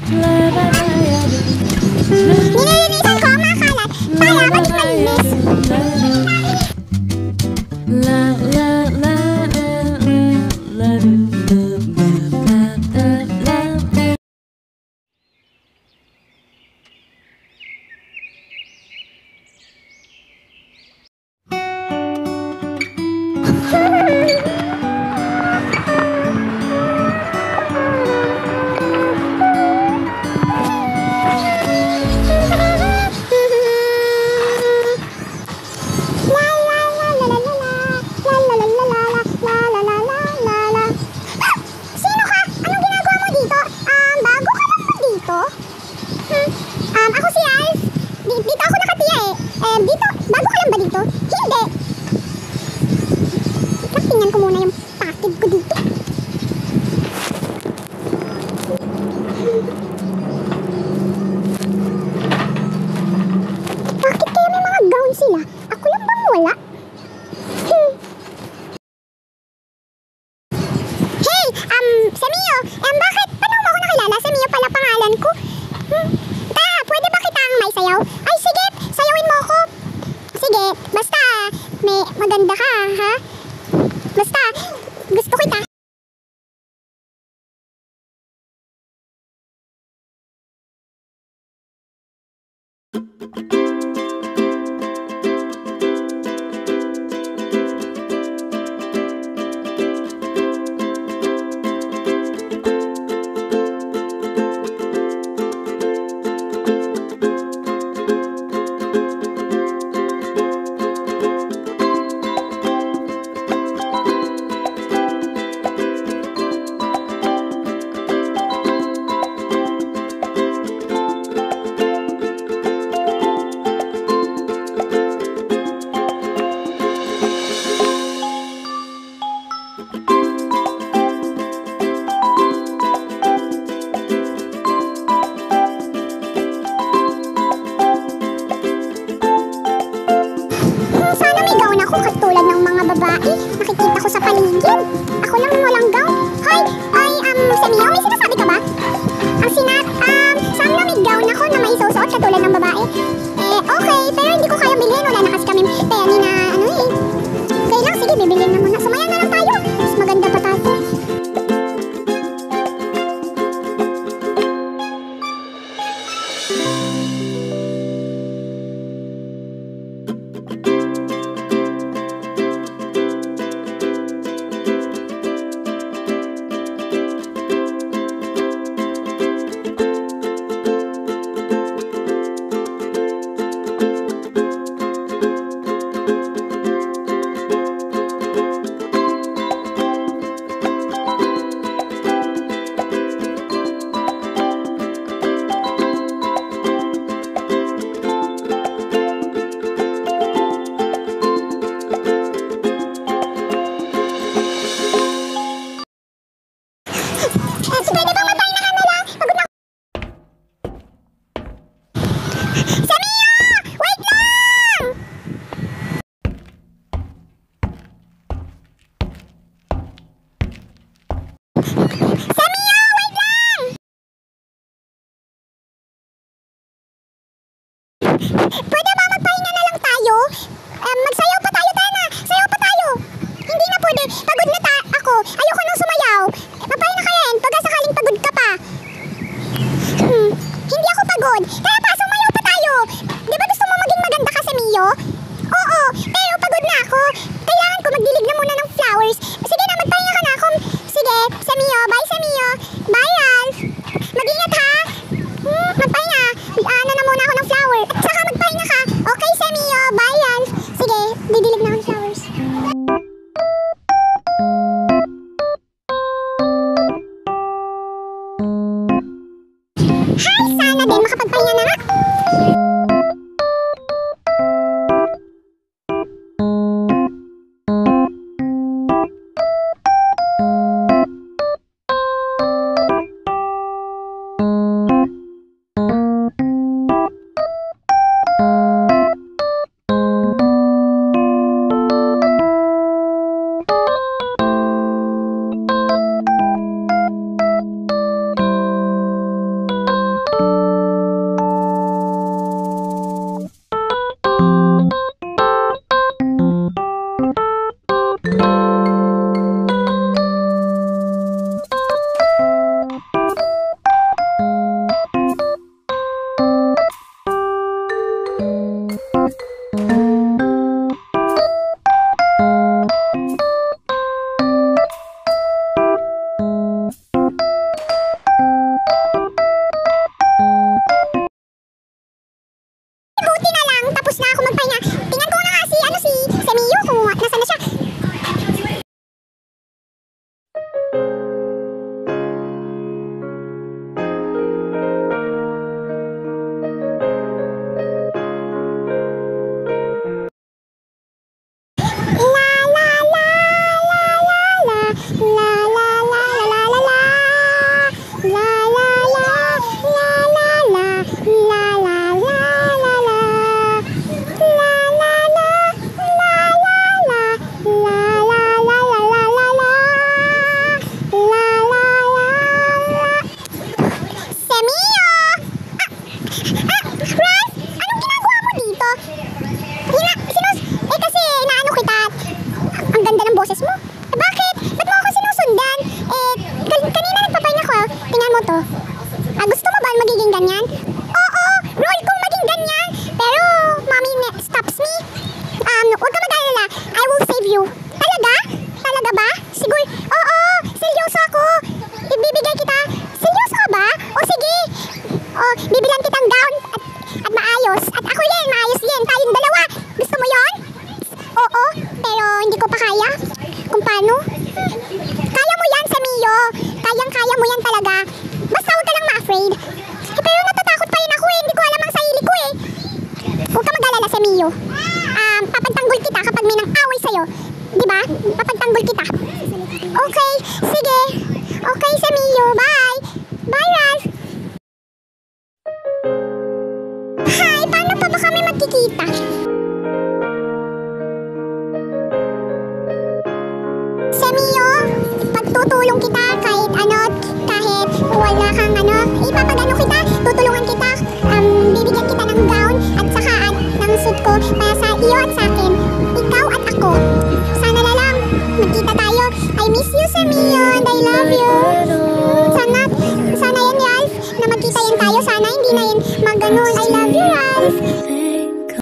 Nililinisan ko ang mga kalat para maging malinis. Ako si Alf. Dito ako nakatiya eh. Dito, bago ka lang ba dito? Hindi. Tingnan ko muna yung package ko dito. Bakit kaya may mga gown sila? Ako lang bang wala? Hey, Semio! Bakit? Paano mo ako nakilala? Semio pala pangalan ko. Pwede ba kitang may sayaw? Ay, sige, sayawin mo ako. Sige, basta may maganda ka, ha? Basta, gusto kita. Sana may gown ako katulad ng mga babae. Nakikita ko sa paligid. Ako lang walang gown. Hoy, Semio, may sinasabi ka ba? Sana may gown ako na may susuot katulad ng babae. Okay, pero hindi ko kaya bilhin. Wala na kasi kami penny na Okay lang, sige, bibilhin na muna. Sumaya na lang tayo. Mas maganda pa tayo. Pwede bang magpahinga ka na lang? Pagod na ako. Semio! Wait lang! Semio! Wait lang! Pwede ba magpahinga na lang tayo? Magsayaw pa tayo, Tana. Sayaw pa tayo. Hindi na pwede. Pagod na ako. Ayoko nang sumayaw. Magpahinga ka yan. Pagka sakaling pagod ka pa. Hindi ako pagod. Kaya pa, sumayaw pa tayo. Di ba gusto mo maging maganda ka, Semio? Oo, pero pagod na ako. Kailangan ko magdilig na muna ng flowers. Sige na, magpahinga ka na ako. Sige, Semio. Bye, Semio. Bye, Alf. Mag-ingat ha. Magpahinga. Ano na muna ako ng flower. At saka magpahinga ka. Okay, Semio. Bye, Alf. Sige, didilig na ako ng flowers. Hi! Sana din makapagpahinga na nga. Tapos na ako magpahinga. Tingnan ko na nga si Mio kung nasaan na siya. Boses mo? Eh, bakit? Ba't mo ako sinusundan? Eh, kanina nagpapahinga ko. Tingnan mo to. Gusto mo ba magiging ganyan? Oo, role kong maging ganyan. Pero, mommy stops me. Huwag ka mag-alala. I will save you. Talaga? Talaga ba? Siguro, oo, seryoso ako. Ibibigay kita. Seryoso ka ba? O sige. Bibilan kitang gown at maayos. At ako yan, maayos yan. Tayong dalawa. Gusto mo yon? Oo, pero hindi ko pa kaya. Kung paano? Kaya mo yan, Mio. Kayang-kaya mo yan talaga. Basta huwag ka lang ma-afraid. Pero natatakot pa rin ako eh. Hindi ko alam ang sarili ko eh. Huwag ka mag-alala, Mio. Papagtanggol kita kapag may nang-away sa'yo. Diba? Papagtanggol kita. Okay, sige. Okay, Mio. Bye. Bye, Ralph. Hi, paano pa ba kami magkikita? Mio, pagtutulong kita kahit wala kang ipapagano kita, tutulungan kita, bibigyan kita ng gown at saka ng suit ko para sa iyo at sa akin, ikaw at ako. Sana na lang, magkita tayo. I miss you, Mio, and I love you. Sana yan, Ralph, na magkita yan tayo. Sana hindi na yan maganon. I love you, Ralph.